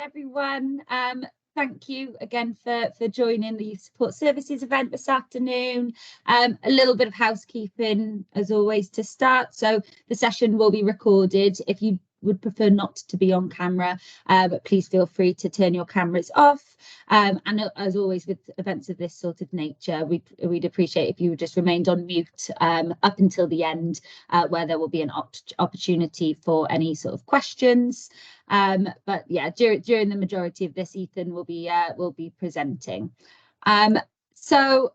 Everyone. Thank you again for joining the Youth Support Services event this afternoon. A little bit of housekeeping as always to start. So the session will be recorded. If you would prefer not to be on camera, but please feel free to turn your cameras off. And as always with events of this sort of nature, we'd appreciate if you just remained on mute up until the end, where there will be an opportunity for any sort of questions. But yeah, during the majority of this, Ethan will be presenting. So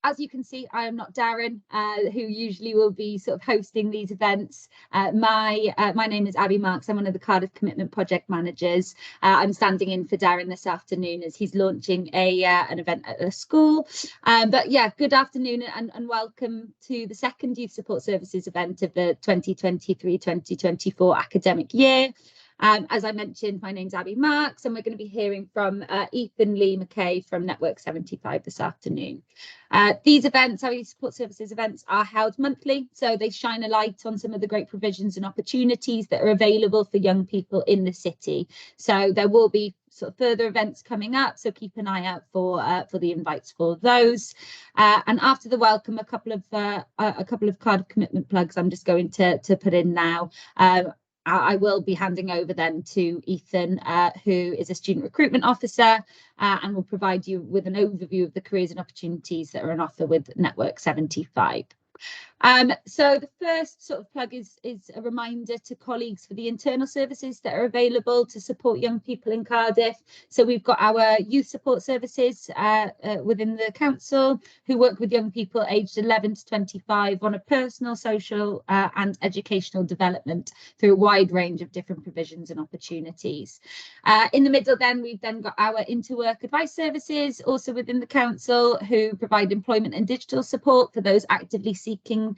as you can see, I am not Darren, who usually will be sort of hosting these events. My name is Abby Marks. I'm one of the Cardiff Commitment Project Managers. I'm standing in for Darren this afternoon as he's launching an event at a school. But yeah, good afternoon and welcome to the second Youth Support Services event of the 2023-2024 academic year. As I mentioned, my name's Abby Marks, and we're going to be hearing from Ethan Lee McKay from Network 75 this afternoon. These events, our Youth Support Services events, are held monthly, so they shine a light on some of the great provisions and opportunities that are available for young people in the city. So there will be sort of further events coming up, so keep an eye out for the invites for those. And after the welcome, a couple of Cardiff commitment plugs I'm just going to put in now. I will be handing over then to Ethan, who is a student recruitment officer, and will provide you with an overview of the careers and opportunities that are on offer with Network 75. So the first sort of plug is a reminder to colleagues for the internal services that are available to support young people in Cardiff. So we've got our youth support services within the council who work with young people aged 11 to 25 on a personal, social and educational development through a wide range of different provisions and opportunities. In the middle then, we've then got our interwork advice services also within the council who provide employment and digital support for those actively seeking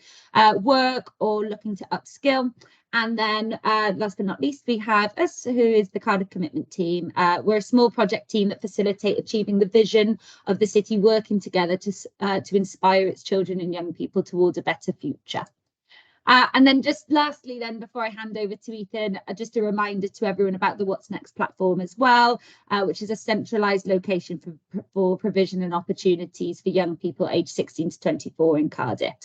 work or looking to upskill. And then last but not least, we have us, who is the Cardiff Commitment Team. We're a small project team that facilitate achieving the vision of the city working together to inspire its children and young people towards a better future. And then just lastly, then before I hand over to Ethan, just a reminder to everyone about the What's Next platform as well, which is a centralised location for provision and opportunities for young people aged 16 to 24 in Cardiff.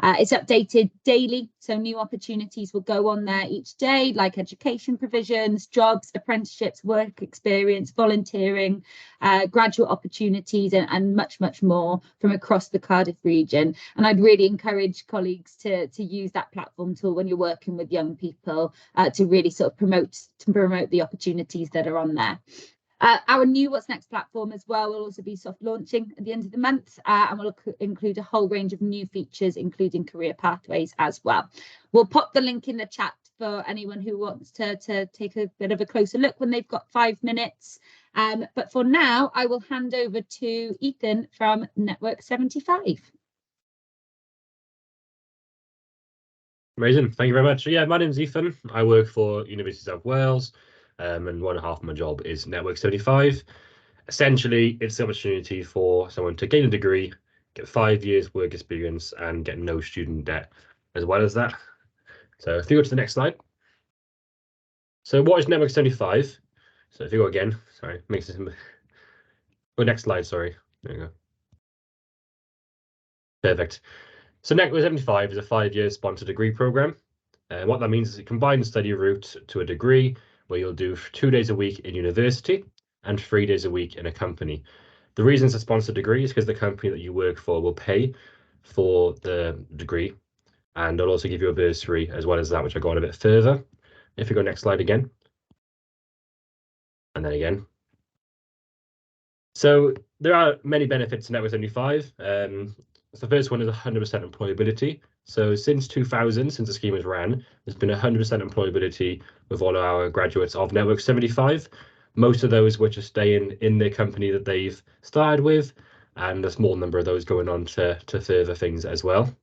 It's updated daily, so new opportunities will go on there each day, like education provisions, jobs, apprenticeships, work experience, volunteering, graduate opportunities, and much, much more from across the Cardiff region. And I'd really encourage colleagues to use that platform tool when you're working with young people to really sort of promote the opportunities that are on there. Our new What's Next platform as well will also be soft launching at the end of the month and will include a whole range of new features, including career pathways as well. We'll pop the link in the chat for anyone who wants to take a bit of a closer look when they've got 5 minutes. But for now, I will hand over to Ethan from Network 75. Amazing, thank you very much. So, yeah, my name's Ethan. I work for University of South Wales, and 1.5 of my job is Network 75. Essentially, it's the opportunity for someone to gain a degree, get 5 years work experience, and get no student debt as well as that. So if you go to the next slide. So what is Network 75? So if you go again, sorry, makes it. Oh, next slide, sorry. There you go. Perfect. So Network 75 is a 5-year sponsored degree program. And what that means is it combines study route to a degree where you'll do 2 days a week in university and 3 days a week in a company. The reason it's a sponsored degree is because the company that you work for will pay for the degree, and they'll also give you a bursary as well as that, which I'll go on a bit further. If you go next slide again, and then again. So there are many benefits to Network 75. The first one is 100% employability. So since 2000, since the scheme was ran, there's been 100% employability with all our graduates of Network 75. Most of those were just staying in their company that they've started with, and a small number of those going on to further things as well.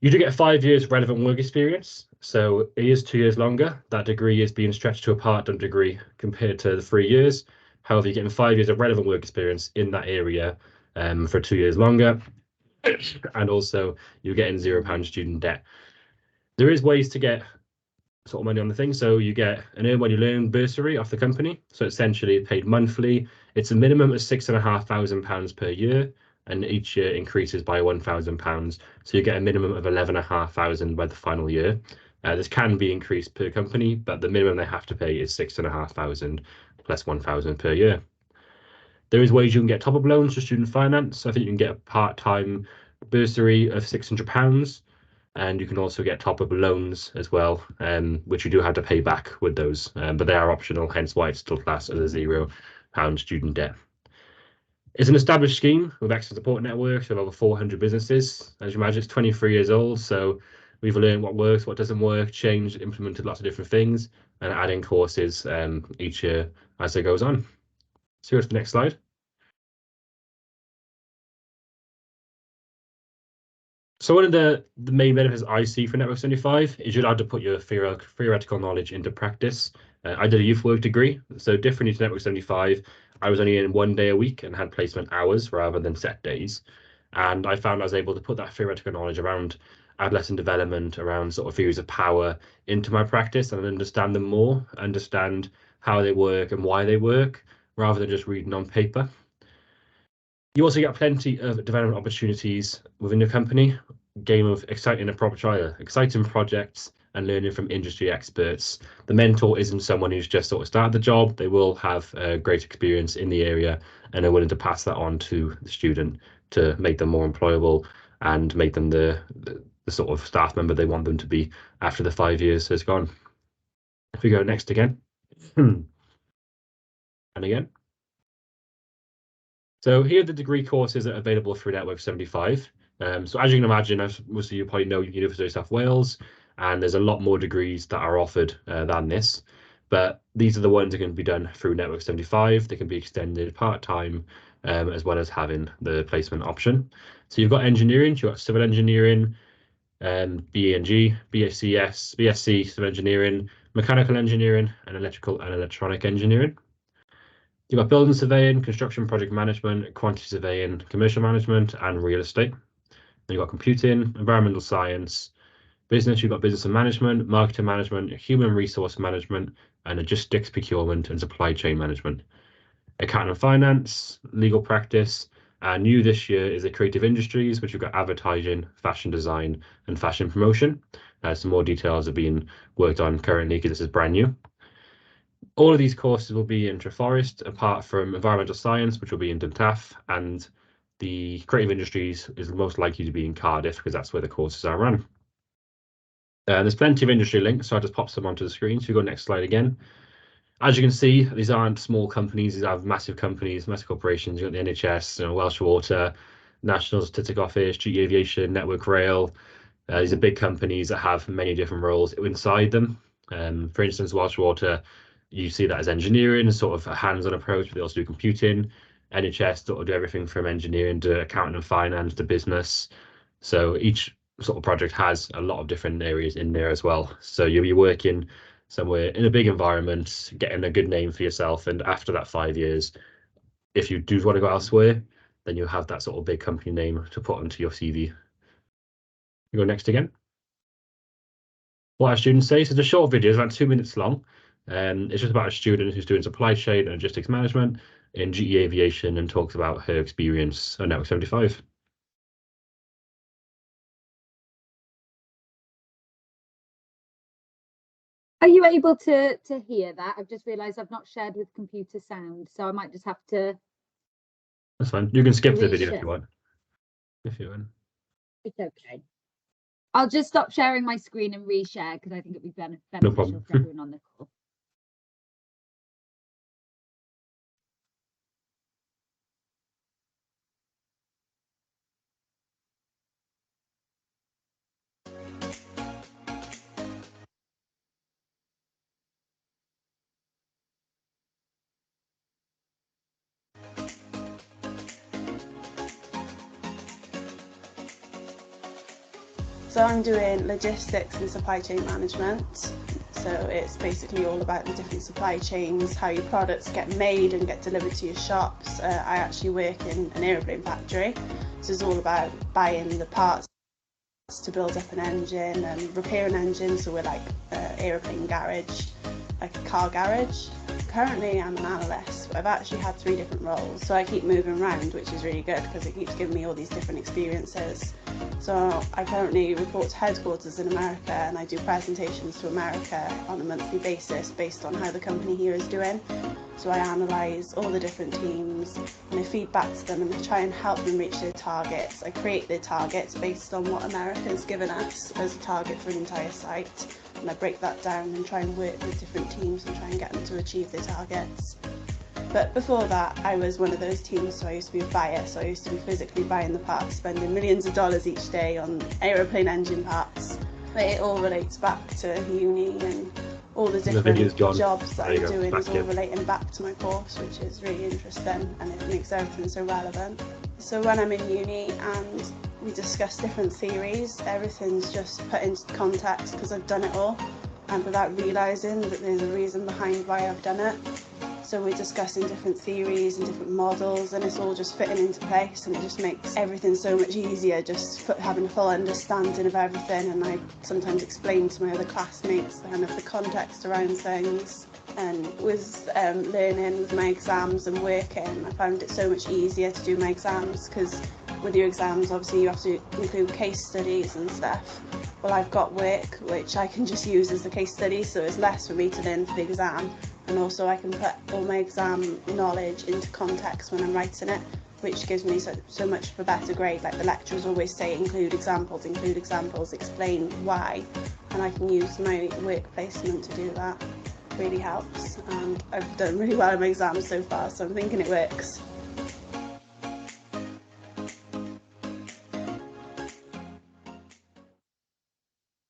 You do get 5 years relevant work experience, so it is 2 years longer. That degree is being stretched to a part-time degree compared to the 3 years. However, you're getting 5 years of relevant work experience in that area for 2 years longer. And also you're getting £0 student debt. There is ways to get sort of money on the thing. So you get an earn when you learn bursary off the company. So essentially paid monthly. It's a minimum of £6,500 per year, and each year increases by £1,000. So you get a minimum of 11,500 by the final year. This can be increased per company, but the minimum they have to pay is 6,500 plus 1,000 per year. There is ways you can get top-up loans for student finance. I think you can get a part-time bursary of £600, and you can also get top-up loans as well, which you do have to pay back with those, but they are optional, hence why it's still classed as a £0 student debt. It's an established scheme with excellent support networks of over 400 businesses. As you imagine, it's 23 years old, so we've learned what works, what doesn't work, changed, implemented lots of different things, and adding courses each year as it goes on. So go to the next slide. So one of the main benefits I see for Network 75 is you're allowed to put your theoretical knowledge into practice. I did a youth work degree, so differently to Network 75, I was only in 1 day a week and had placement hours rather than set days. And I found I was able to put that theoretical knowledge around adolescent development, around sort of theories of power into my practice and understand them more, understand how they work and why they work, rather than just reading on paper. You also get plenty of development opportunities within your company. Game of exciting projects and learning from industry experts. The mentor isn't someone who's just sort of started the job. They will have great experience in the area and are willing to pass that on to the student to make them more employable and make them the sort of staff member they want them to be after the 5 years has gone. If we go next again. And again. So here are the degree courses that are available through Network 75. So as you can imagine, as most of you probably know, University of South Wales, and there's a lot more degrees that are offered than this. But these are the ones that can be done through Network 75. They can be extended part-time, as well as having the placement option. So you've got engineering, you've got civil engineering, BE&G, BScs, BSc, civil engineering, mechanical engineering, and electrical and electronic engineering. You've got building surveying, construction project management, quantity surveying, commercial management, and real estate. Then you've got computing, environmental science, business. You've got business and management, marketing management, human resource management, and logistics, procurement, and supply chain management. Accounting and finance, legal practice, and new this year is the creative industries, which you've got advertising, fashion design, and fashion promotion. Some more details are being worked on currently because this is brand new. All of these courses will be in Treforest, apart from environmental science, which will be in Duntaf, and the creative industries is most likely to be in Cardiff because that's where the courses are run. There's plenty of industry links, so I'll just pop some onto the screen. So you go next slide again. As you can see, these aren't small companies, these are massive companies, massive corporations. You've got the NHS, Welsh Water, National Statistic Office, GE Aviation, Network Rail. These are big companies that have many different roles inside them. For instance, Welsh Water, you see that as engineering, sort of a hands-on approach, but they also do computing. NHS sort of do everything from engineering to accounting and finance to business. So each sort of project has a lot of different areas in there as well. So you'll be working somewhere in a big environment, getting a good name for yourself. And after that 5 years, if you do want to go elsewhere, then you'll have that sort of big company name to put onto your CV. You go next again. What our students say, so it's a short video, it's about 2 minutes long. It's just about a student who's doing supply chain and logistics management in GE Aviation and talks about her experience on Network 75. Are you able to hear that? I've just realised I've not shared with computer sound, so I might just have to. That's fine. You can skip the video if you want. If you want. It's okay. I'll just stop sharing my screen and reshare because I think it'd be beneficial for everyone on the call. So I'm doing logistics and supply chain management. So it's basically all about the different supply chains, how your products get made and get delivered to your shops. I actually work in an aeroplane factory, so it's all about buying the parts to build up an engine and repair an engine. So we're like an aeroplane garage, like a car garage. Currently I'm an analyst, but I've actually had 3 different roles. So I keep moving around, which is really good because it keeps giving me all these different experiences. So I currently report to headquarters in America, and I do presentations to America on a monthly basis based on how the company here is doing. So I analyse all the different teams and I feed back to them and I try and help them reach their targets. I create their targets based on what America has given us as a target for an entire site, and I break that down and try and work with different teams and try and get them to achieve their targets. But before that, I was one of those teams, so I used to be a buyer, so I used to be physically buying the parts, spending millions of dollars each day on aeroplane engine parts. But it all relates back to uni, and all the different jobs that I'm doing is all relating back to my course, which is really interesting, and it makes everything so relevant. So when I'm in uni and we discuss different theories, everything's just put into context because I've done it all, and without realising that there's a reason behind why I've done it. So we're discussing different theories and different models, and it's all just fitting into place, and it just makes everything so much easier, just having a full understanding of everything. And I sometimes explain to my other classmates kind of the context around things. And with learning with my exams and working, I found it so much easier to do my exams, because with your exams obviously you have to include case studies and stuff. Well, I've got work which I can just use as the case study, so it's less for me to learn for the exam, and also I can put all my exam knowledge into context when I'm writing it, which gives me so much of a better grade. Like the lecturers always say, include examples, explain why, and I can use my work placement to do that. It really helps, and I've done really well in my exams so far, so I'm thinking it works.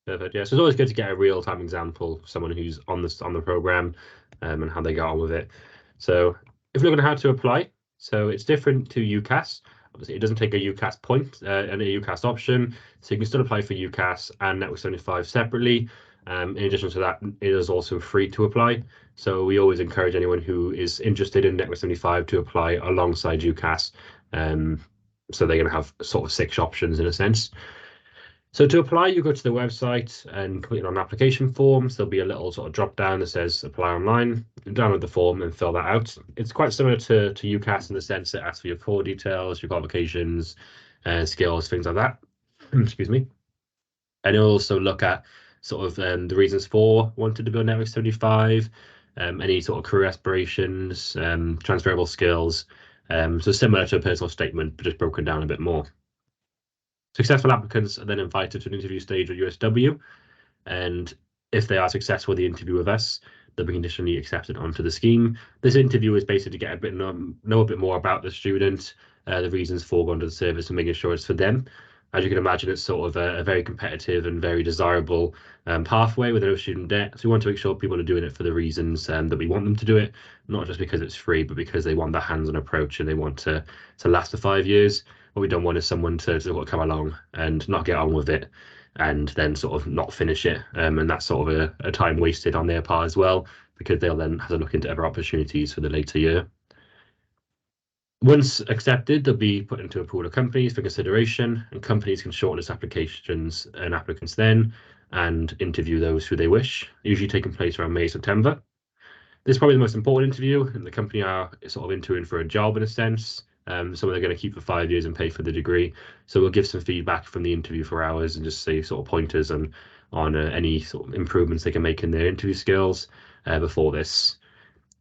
Perfect. Yeah, so it's always good to get a real-time example of someone who's on the program, and how they get on with it. So if we're looking at how to apply, so it's different to UCAS. Obviously, it doesn't take a UCAS point and a UCAS option, so you can still apply for UCAS and Network 75 separately. In addition to that, it is also free to apply. So we always encourage anyone who is interested in Network 75 to apply alongside UCAS. So they're going to have sort of 6 options in a sense. So to apply, you go to the website and click on application forms. There'll be a little sort of drop down that says apply online. You download the form and fill that out. It's quite similar to UCAS in the sense that it asks for your core details, your qualifications, skills, things like that. Excuse me. And it'll also look at sort of the reasons for wanting to build Network 75, any sort of career aspirations, transferable skills. So similar to a personal statement, but just broken down a bit more. Successful applicants are then invited to an interview stage at USW, and if they are successful with the interview with us, they'll be conditionally accepted onto the scheme. This interview is basically to get a bit know a bit more about the student, the reasons for going to the service, and making sure it's for them. As you can imagine, it's sort of a very competitive and very desirable pathway with no student debt. So we want to make sure people are doing it for the reasons that we want them to do it, not just because it's free, but because they want the hands-on approach and they want to last for 5 years. What we don't want is someone to sort of come along and not get on with it and then sort of not finish it. And that's sort of a time wasted on their part as well, because they'll then have to look into other opportunities for the later year. Once accepted, they'll be put into a pool of companies for consideration, and companies can shortlist applications and applicants then and interview those who they wish, usually taking place around May, September. This is probably the most important interview, and the company are sort of interviewing for a job in a sense. So they're going to keep for 5 years and pay for the degree. So we'll give some feedback from the interview for hours and just say sort of pointers on any sort of improvements they can make in their interview skills before this.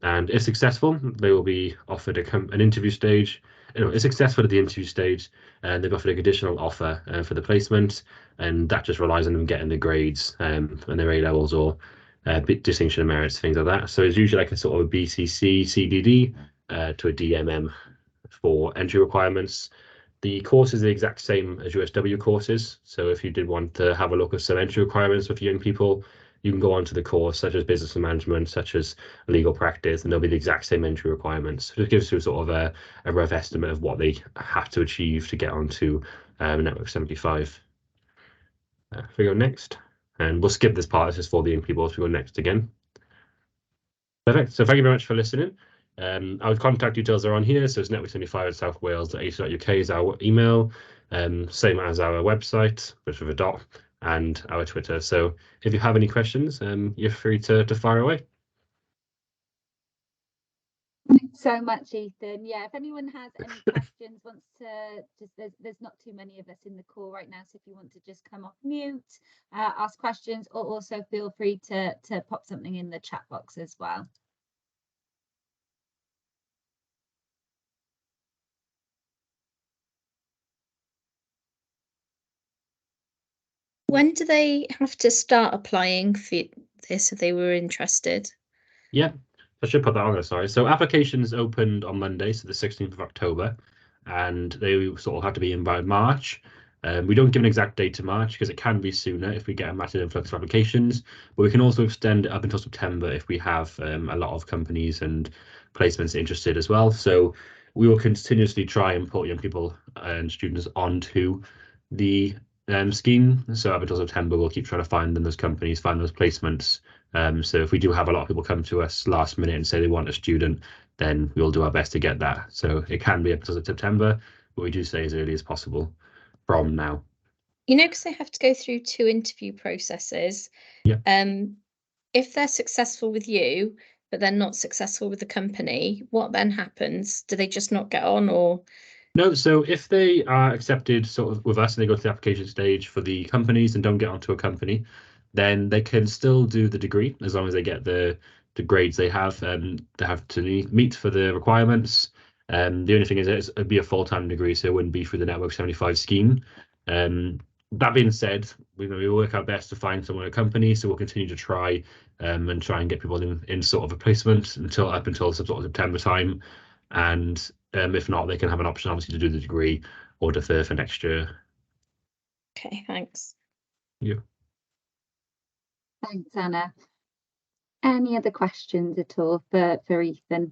And if successful, they will be offered an interview stage. If successful at the interview stage, they've offered a conditional offer for the placement, and that just relies on them getting the grades and their A levels or distinction of merits, things like that. So it's usually like a sort of a BCC, CDD to a DMM for entry requirements. The course is the exact same as USW courses. So if you did want to have a look at some entry requirements for young people, you can go onto the course, such as business management, such as legal practice, and they'll be the exact same entry requirements. So it gives you sort of a rough estimate of what they have to achieve to get onto Network 75. If we go next, and we'll skip this part, this is for the young people, so we go next again. Perfect. So thank you very much for listening. Our contact details are on here, so it's network75@southwales.ac.uk is our email, same as our website, but with a dot, and our Twitter. So if you have any questions, you're free to fire away. Thanks so much, Ethan. Yeah, if anyone has any questions, wants to just, there's not too many of us in the call right now, so if you want to just come off mute, ask questions, or also feel free to pop something in the chat box as well. When do they have to start applying for this if they were interested? Yeah, I should put that on there, sorry. So applications opened on Monday, so the 16th of October, and they sort of have to be in by March. We don't give an exact date to March because it can be sooner if we get a massive influx of applications, but we can also extend it up until September if we have a lot of companies and placements interested as well. So we will continuously try and put young people and students onto the scheme. So up until September, we'll keep trying to find them those companies, find those placements. So if we do have a lot of people come to us last minute and say they want a student, then we'll do our best to get that. So it can be up until September, but we do say as early as possible from now. You know, because they have to go through 2 interview processes. Yeah. If they're successful with you, but they're not successful with the company, what then happens? Do they just not get on, or? No, so if they are accepted sort of with us and they go to the application stage for the companies and don't get onto a company, then they can still do the degree as long as they get the grades they have. They have to meet for the requirements. The only thing is it'd be a full-time degree, so it wouldn't be through the Network 75 scheme. That being said, we work our best to find someone a company, so we'll continue to try and try and get people in sort of a placement up until some sort of September time. And if not, they can have an option, obviously, to do the degree or defer for next year. Okay, thanks. Yeah. Thanks, Anna. Any other questions at all for Ethan?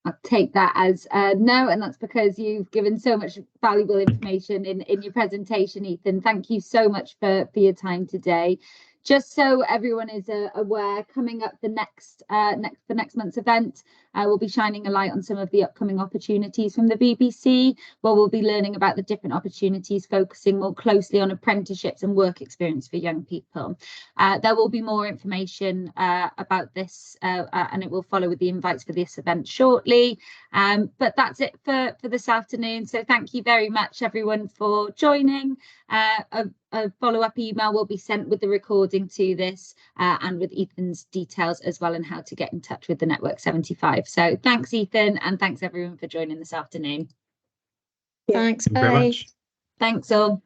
I'll take that as no, and that's because you've given so much valuable information in your presentation, Ethan. Thank you so much for your time today. Just so everyone is aware, coming up the next month's event, we'll be shining a light on some of the upcoming opportunities from the BBC, where we'll be learning about the different opportunities, focusing more closely on apprenticeships and work experience for young people. There will be more information about this, and it will follow with the invites for this event shortly. But that's it for this afternoon. So thank you very much, everyone, for joining. A follow-up email will be sent with the recording to this and with Ethan's details as well, and how to get in touch with the Network 75. So thanks, Ethan, and thanks everyone for joining this afternoon. Thanks. Thank you very Bye. much. Thanks all.